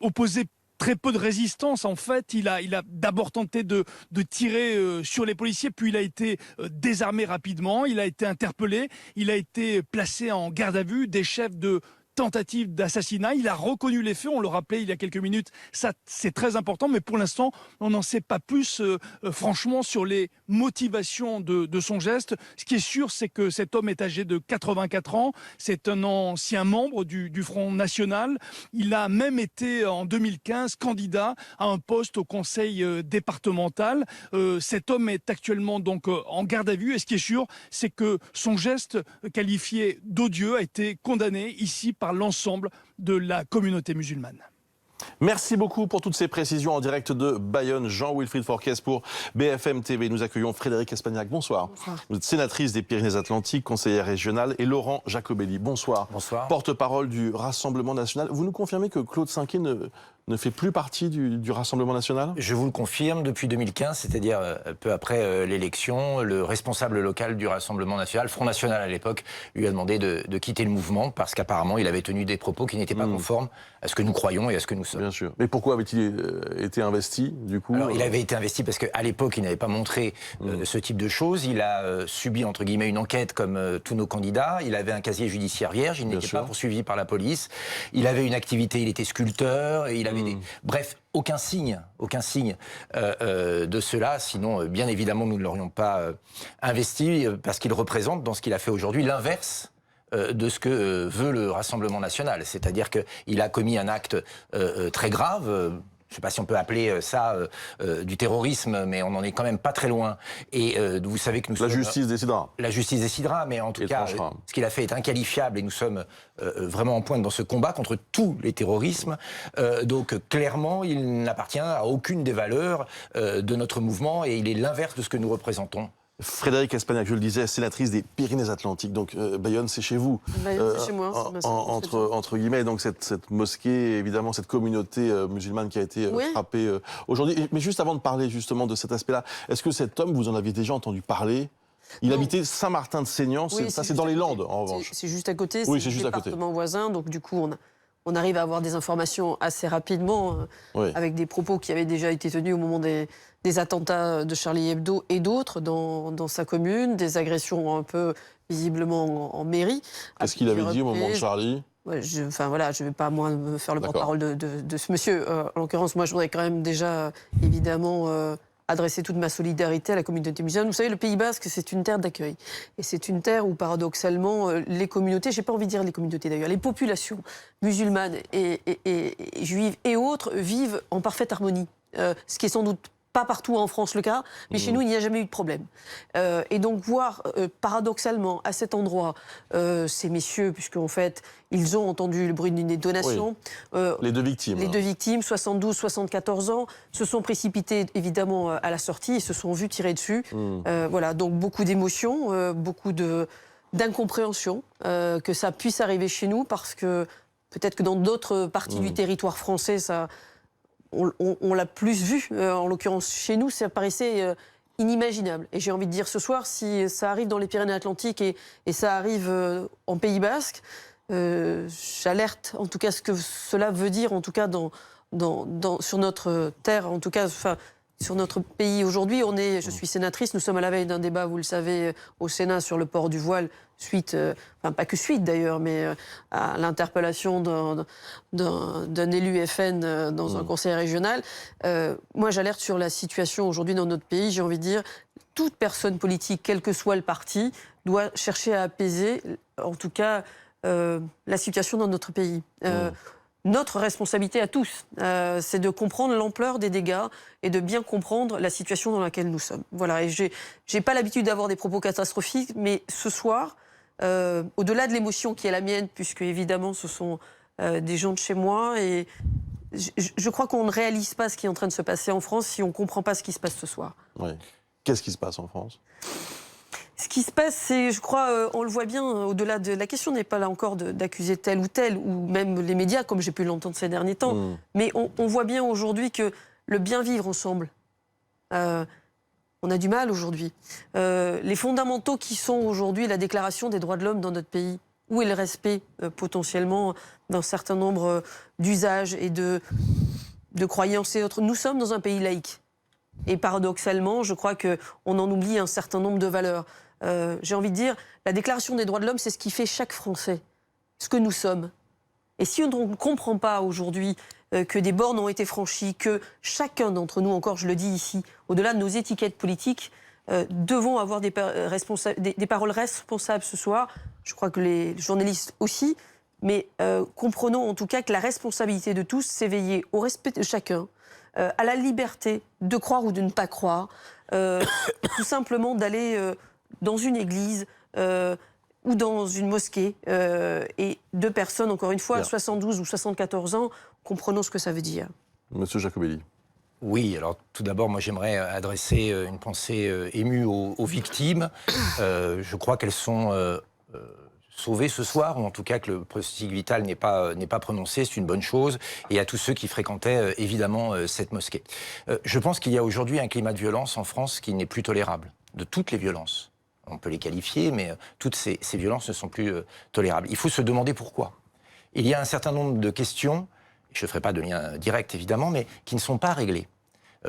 opposé très peu de résistance. En fait, il a d'abord tenté de tirer sur les policiers, puis il a été désarmé rapidement, il a été interpellé, il a été placé en garde à vue. Des chefs de tentative d'assassinat. Il a reconnu les faits, on le rappelait il y a quelques minutes, ça c'est très important, mais pour l'instant on n'en sait pas plus franchement sur les motivations de son geste. Ce qui est sûr, c'est que cet homme est âgé de 84 ans, c'est un ancien membre du Front National, il a même été en 2015 candidat à un poste au conseil départemental. Cet homme est actuellement donc en garde à vue, et ce qui est sûr, c'est que son geste qualifié d'odieux a été condamné ici par l'ensemble de la communauté musulmane. Merci beaucoup pour toutes ces précisions en direct de Bayonne. Jean-Wilfried Forquès pour BFM TV. Nous accueillons Frédérique Espagnac. Bonsoir. Bonsoir. Vous êtes sénatrice des Pyrénées-Atlantiques, conseillère régionale, et Laurent Jacobelli. Bonsoir. Bonsoir. Porte-parole du Rassemblement national. Vous nous confirmez que Claude Cinquet ne fait plus partie du Rassemblement national? Je vous le confirme, depuis 2015, c'est-à-dire peu après l'élection, le responsable local du Rassemblement national, Front National à l'époque, lui a demandé de quitter le mouvement parce qu'apparemment il avait tenu des propos qui n'étaient pas conformes à ce que nous croyons et à ce que nous sommes. Bien sûr. Mais pourquoi avait-il été investi, du coup? Alors, il avait été investi parce qu'à l'époque, il n'avait pas montré ce type de choses. Il a subi, entre guillemets, une enquête comme tous nos candidats. Il avait un casier judiciaire vierge, il n'était pas poursuivi par la police. Il avait une activité, il était sculpteur, et il avait Bref, aucun signe de cela. Sinon, bien évidemment, nous ne l'aurions pas investi parce qu'il représente, dans ce qu'il a fait aujourd'hui, l'inverse de ce que veut le Rassemblement national. C'est-à-dire qu'il a commis un acte très grave. Je ne sais pas si on peut appeler ça du terrorisme, mais on n'en est quand même pas très loin. Et vous savez que nous sommes... La justice décidera. La justice décidera, mais en tout cas, ce qu'il a fait est inqualifiable et nous sommes vraiment en pointe dans ce combat contre tous les terrorismes. Donc clairement, il n'appartient à aucune des valeurs de notre mouvement et il est l'inverse de ce que nous représentons. Frédérique Espagnac, je le disais, sénatrice des Pyrénées-Atlantiques. Donc Bayonne, c'est chez vous. Bayonne, c'est chez moi. Entre guillemets, donc cette mosquée, évidemment, cette communauté musulmane qui a été frappée aujourd'hui. Mais juste avant de parler justement de cet aspect-là, est-ce que cet homme, vous en avez déjà entendu parler? Il habitait Saint-Martin-de-Seignanx, ça c'est dans les Landes en revanche. C'est juste à côté, oui, c'est juste le département voisin, donc du coup on arrive à avoir des informations assez rapidement, avec des propos qui avaient déjà été tenus au moment des attentats de Charlie Hebdo et d'autres dans sa commune, des agressions un peu visiblement en mairie. Qu'est-ce qu'il avait dit au moment de Charlie? Je ne vais pas moi me faire le porte-parole de ce monsieur. En l'occurrence, moi je voudrais quand même déjà évidemment adresser toute ma solidarité à la communauté musulmane. Vous savez, le Pays Basque, c'est une terre d'accueil. Et c'est une terre où, paradoxalement, les communautés, j'ai pas envie de dire les communautés d'ailleurs, les populations musulmanes et juives et autres vivent en parfaite harmonie. Ce qui est sans doute pas partout en France le cas, mais chez nous, il n'y a jamais eu de problème. Et donc voir, paradoxalement, à cet endroit, ces messieurs, puisqu'en fait, ils ont entendu le bruit d'une détonation. Les deux victimes. Les deux victimes, 72, 74 ans, se sont précipités, évidemment, à la sortie et se sont vus tirer dessus. Voilà, donc beaucoup d'émotions, beaucoup d'incompréhension que ça puisse arriver chez nous, parce que peut-être que dans d'autres parties du territoire français, ça... On l'a plus vu, en l'occurrence chez nous, ça paraissait inimaginable. Et j'ai envie de dire ce soir, si ça arrive dans les Pyrénées-Atlantiques et ça arrive en Pays Basque, j'alerte en tout cas ce que cela veut dire, en tout cas sur notre terre, en tout cas sur notre pays aujourd'hui. Je suis sénatrice, nous sommes à la veille d'un débat, vous le savez, au Sénat sur le port du voile, suite, pas que suite d'ailleurs, mais à l'interpellation d'un élu FN dans un conseil régional. Moi, j'alerte sur la situation aujourd'hui dans notre pays. J'ai envie de dire, toute personne politique, quel que soit le parti, doit chercher à apaiser, en tout cas, la situation dans notre pays. Notre responsabilité à tous, c'est de comprendre l'ampleur des dégâts et de bien comprendre la situation dans laquelle nous sommes. Voilà, et j'ai pas l'habitude d'avoir des propos catastrophiques, mais ce soir, au-delà de l'émotion qui est la mienne, puisque évidemment ce sont des gens de chez moi, et je crois qu'on ne réalise pas ce qui est en train de se passer en France si on ne comprend pas ce qui se passe ce soir. Oui. Qu'est-ce qui se passe en France ? Ce qui se passe, c'est, je crois, on le voit bien, au-delà de la question n'est pas là encore d'accuser tel, ou même les médias, comme j'ai pu l'entendre ces derniers temps, mais on voit bien aujourd'hui que le bien vivre ensemble, on a du mal aujourd'hui. Les fondamentaux qui sont aujourd'hui la Déclaration des droits de l'homme dans notre pays, où est le respect potentiellement d'un certain nombre d'usages et de croyances et autres. Nous sommes dans un pays laïque. Et paradoxalement, je crois qu'on en oublie un certain nombre de valeurs. J'ai envie de dire, la Déclaration des droits de l'homme, c'est ce qui fait chaque Français, ce que nous sommes. Et si on ne comprend pas aujourd'hui que des bornes ont été franchies, que chacun d'entre nous, encore je le dis ici, au-delà de nos étiquettes politiques, devons avoir des paroles responsables ce soir, je crois que les journalistes aussi, mais comprenons en tout cas que la responsabilité de tous, c'est veiller au respect de chacun, à la liberté de croire ou de ne pas croire, tout simplement d'aller dans une église ou dans une mosquée, et deux personnes, encore une fois, à 72 ou 74 ans, comprenons ce que ça veut dire. Monsieur Jacobelli. Oui, alors tout d'abord, moi j'aimerais adresser une pensée émue aux victimes. Je crois qu'elles sont sauvées ce soir, ou en tout cas que le pronostic vital n'est pas prononcé, c'est une bonne chose, et à tous ceux qui fréquentaient évidemment cette mosquée. Je pense qu'il y a aujourd'hui un climat de violence en France qui n'est plus tolérable, de toutes les violences. On peut les qualifier, mais toutes ces violences ne sont plus tolérables. Il faut se demander pourquoi. Il y a un certain nombre de questions, je ne ferai pas de lien direct évidemment, mais qui ne sont pas réglées.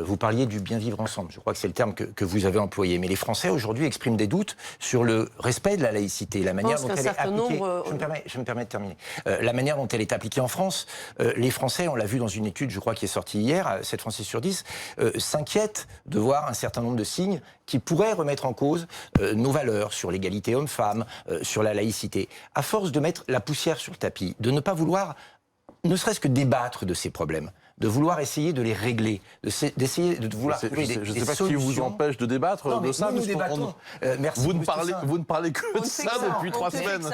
Vous parliez du bien vivre ensemble, je crois que c'est le terme que vous avez employé. Mais les Français aujourd'hui expriment des doutes sur le respect de la laïcité, la manière dont elle est appliquée. Je me permets de terminer. La manière dont elle est appliquée en France, les Français, on l'a vu dans une étude, je crois, qui est sortie hier, 7 Français sur 10, s'inquiètent de voir un certain nombre de signes qui pourraient remettre en cause nos valeurs sur l'égalité homme-femme, sur la laïcité. À force de mettre la poussière sur le tapis, de ne pas vouloir ne serait-ce que débattre de ces problèmes, de vouloir essayer de les régler, d'essayer de vouloir trouver des solutions. Je ne sais pas qui vous empêche de débattre de ça. Nous débattons. Merci. Vous ne parlez que de ça depuis 3 semaines.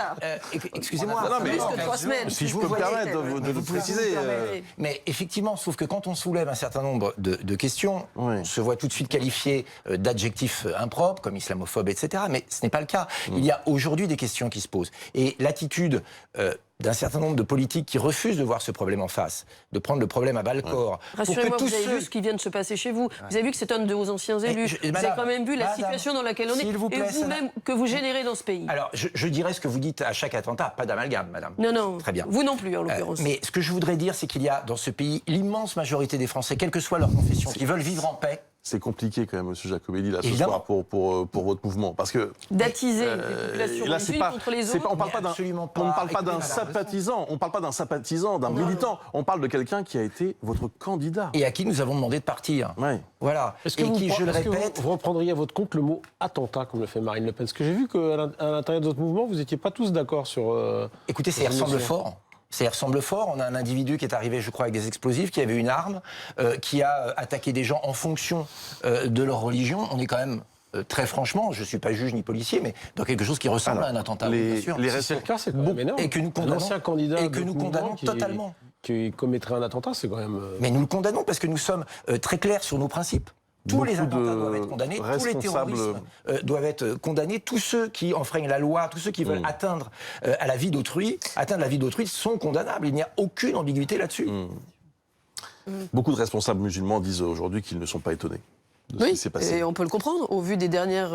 Excusez-moi. Non, mais si je peux me permettre de le préciser. Mais effectivement, sauf que quand on soulève un certain nombre de questions, on se voit tout de suite qualifié d'adjectifs impropres, comme islamophobe, etc. Mais ce n'est pas le cas. Il y a aujourd'hui des questions qui se posent. Et l'attitude d'un certain nombre de politiques qui refusent de voir ce problème en face, de prendre le problème à bas-le-corps. Rassurez-moi, vous avez vu ce qui vient de se passer chez vous. Vous avez vu que c'est un de vos anciens élus. Vous avez quand même vu la situation dans laquelle on est, et vous-même que vous générez dans ce pays. Alors, je dirais ce que vous dites à chaque attentat, pas d'amalgame, madame. Non. Très bien. Vous non plus, en l'occurrence. Mais ce que je voudrais dire, c'est qu'il y a dans ce pays l'immense majorité des Français, quelle que soit leur confession, qui veulent vivre en paix. C'est compliqué quand même, Monsieur Jacobelli, là, ce soir, pour votre mouvement. Parce que d'attiser les populations contre les autres. On ne parle pas d'un sympathisant, d'un militant. On parle de quelqu'un qui a été votre candidat. Et à qui nous avons demandé de partir. Ouais. Voilà. Est-ce que vous reprendriez à votre compte le mot attentat, comme le fait Marine Le Pen? Parce que j'ai vu qu'à l'intérieur de votre mouvement, vous n'étiez pas tous d'accord sur... Écoutez, ça y ressemble fort. Ça y ressemble fort. On a un individu qui est arrivé, je crois, avec des explosifs, qui avait une arme, qui a attaqué des gens en fonction de leur religion. On est quand même, très franchement, je ne suis pas juge ni policier, mais dans quelque chose qui ressemble à un attentat. Bien sûr. Si c'est le cas, c'est quand même énorme. Et que nous condamnons, ancien candidat et que nous condamnons totalement. Qui commettrait un attentat, c'est quand même... Mais nous le condamnons parce que nous sommes très clairs sur nos principes. Tous les attentats doivent être condamnés, tous les terrorismes doivent être condamnés, tous ceux qui enfreignent la loi, tous ceux qui veulent atteindre la vie d'autrui sont condamnables. Il n'y a aucune ambiguïté là-dessus. Beaucoup de responsables musulmans disent aujourd'hui qu'ils ne sont pas étonnés de ce qui s'est passé. Et on peut le comprendre, au vu des dernières,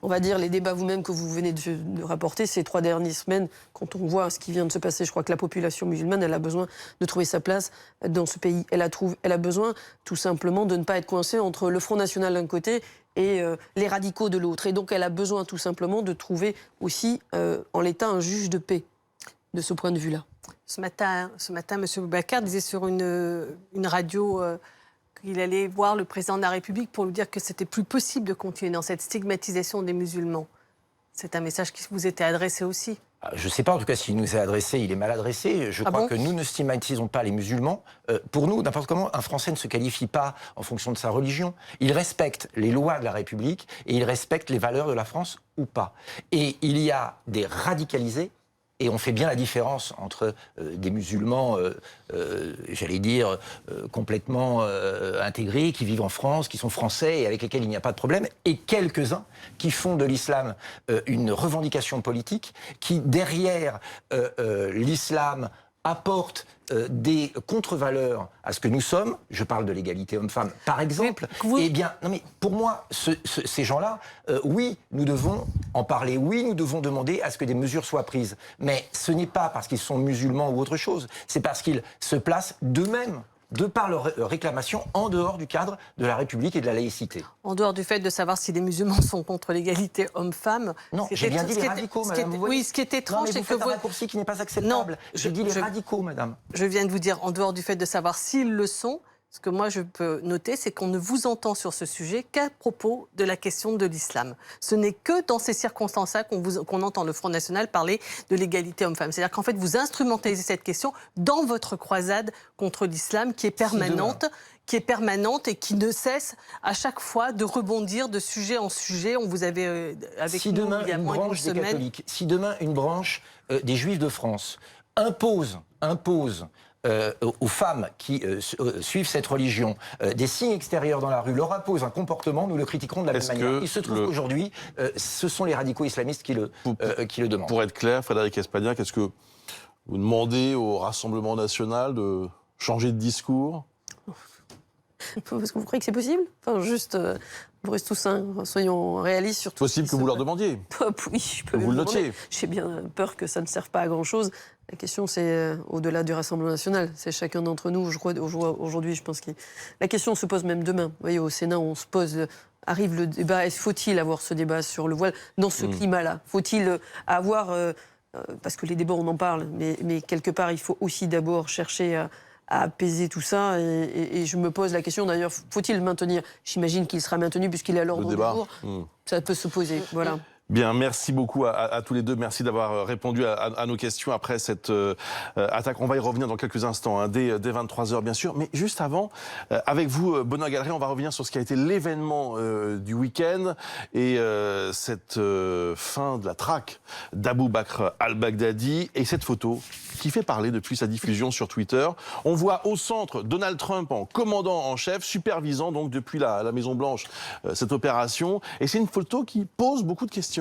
on va dire, les débats vous-même que vous venez de rapporter ces 3 dernières semaines, quand on voit ce qui vient de se passer, je crois que la population musulmane, elle a besoin de trouver sa place dans ce pays. Elle a besoin tout simplement de ne pas être coincée entre le Front National d'un côté et les radicaux de l'autre. Et donc elle a besoin tout simplement de trouver aussi, en l'état, un juge de paix, de ce point de vue-là. Ce matin, M. Boubacar disait sur une radio qu'il allait voir le président de la République pour lui dire que c'était plus possible de continuer dans cette stigmatisation des musulmans. C'est un message qui vous était adressé aussi. Je ne sais pas, en tout cas, s'il nous est adressé, il est mal adressé. Je crois que nous ne stigmatisons pas les musulmans. Pour nous, n'importe comment, un Français ne se qualifie pas en fonction de sa religion. Il respecte les lois de la République et il respecte les valeurs de la France ou pas. Et il y a des radicalisés. Et on fait bien la différence entre des musulmans, j'allais dire, complètement intégrés, qui vivent en France, qui sont français et avec lesquels il n'y a pas de problème, et quelques-uns qui font de l'islam une revendication politique, qui, derrière l'islam apporte des contre-valeurs à ce que nous sommes, je parle de l'égalité homme-femme par exemple, eh bien, non mais pour moi, ces gens-là, oui, nous devons en parler, oui, nous devons demander à ce que des mesures soient prises. Mais ce n'est pas parce qu'ils sont musulmans ou autre chose, c'est parce qu'ils se placent d'eux-mêmes, de par leur réclamation, en dehors du cadre de la République et de la laïcité. En dehors du fait de savoir si les musulmans sont contre l'égalité homme-femme... Non, j'ai bien dit les radicaux, madame. Oui, ce qui est étrange, c'est que vous faites un raccourci qui n'est pas acceptable. J'ai dit les radicaux, madame. Je viens de vous dire, en dehors du fait de savoir s'ils le sont, ce que moi je peux noter, c'est qu'on ne vous entend sur ce sujet qu'à propos de la question de l'islam. Ce n'est que dans ces circonstances-là qu'on entend le Front National parler de l'égalité homme-femme. C'est-à-dire qu'en fait, vous instrumentalisez cette question dans votre croisade contre l'islam qui est permanente. Et qui ne cesse à chaque fois de rebondir de sujet en sujet. On vous avait avec nous il y a moins d'une semaine. Si demain une branche des Juifs de France impose aux femmes qui suivent cette religion des signes extérieurs dans la rue, leur impose un comportement, nous le critiquerons de la même manière. Il se trouve qu'aujourd'hui, ce sont les radicaux islamistes qui le demandent. Pour être clair, Frédéric Espagnac, est-ce que vous demandez au Rassemblement national de changer de discours ? Parce que vous croyez que c'est possible? Enfin, juste, Boris Toussaint, soyons réalistes sur tout. Possible que vous leur demandiez. Oui, je peux vous le notiez. J'ai bien peur que ça ne serve pas à grand-chose. La question, c'est au-delà du Rassemblement national. C'est chacun d'entre nous. Je crois aujourd'hui, je pense que la question se pose même demain. Vous voyez, au Sénat, on se pose. Arrive le débat. Faut-il avoir ce débat sur le voile dans ce climat-là? Faut-il avoir parce que les débats, on en parle, mais quelque part, il faut aussi d'abord chercher à apaiser tout ça. Et je me pose la question, d'ailleurs, faut-il le maintenir? J'imagine qu'il sera maintenu puisqu'il est à l'ordre du jour. Ça peut se poser, voilà. Bien, merci beaucoup à tous les deux. Merci d'avoir répondu à nos questions après cette attaque. On va y revenir dans quelques instants, hein, dès 23h bien sûr. Mais juste avant, avec vous, Benoît Galeret, on va revenir sur ce qui a été l'événement du week-end et cette fin de la traque d'Abou Bakr al-Baghdadi et cette photo qui fait parler depuis sa diffusion sur Twitter. On voit au centre Donald Trump en commandant en chef, supervisant donc depuis la Maison-Blanche cette opération. Et c'est une photo qui pose beaucoup de questions.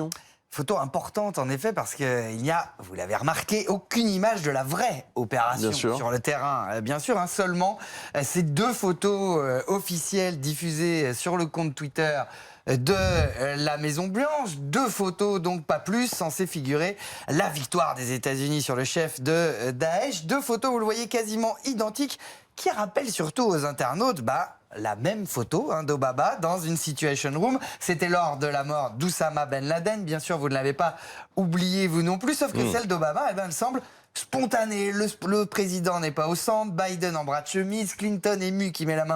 Photo importante en effet parce qu'il n'y a, vous l'avez remarqué, aucune image de la vraie opération sur le terrain. Bien sûr, hein, seulement ces deux photos officielles diffusées sur le compte Twitter de la Maison-Blanche. Deux photos, donc pas plus, censées figurer la victoire des États-Unis sur le chef de Daesh. Deux photos, vous le voyez, quasiment identiques, qui rappellent surtout aux internautes la même photo d'Obama dans une Situation Room. C'était lors de la mort d'Oussama Ben Laden. Bien sûr, vous ne l'avez pas oublié, vous non plus, sauf que celle d'Obama, elle semble spontanée. Le président n'est pas au centre, Biden en bras de chemise, Clinton ému qui met la main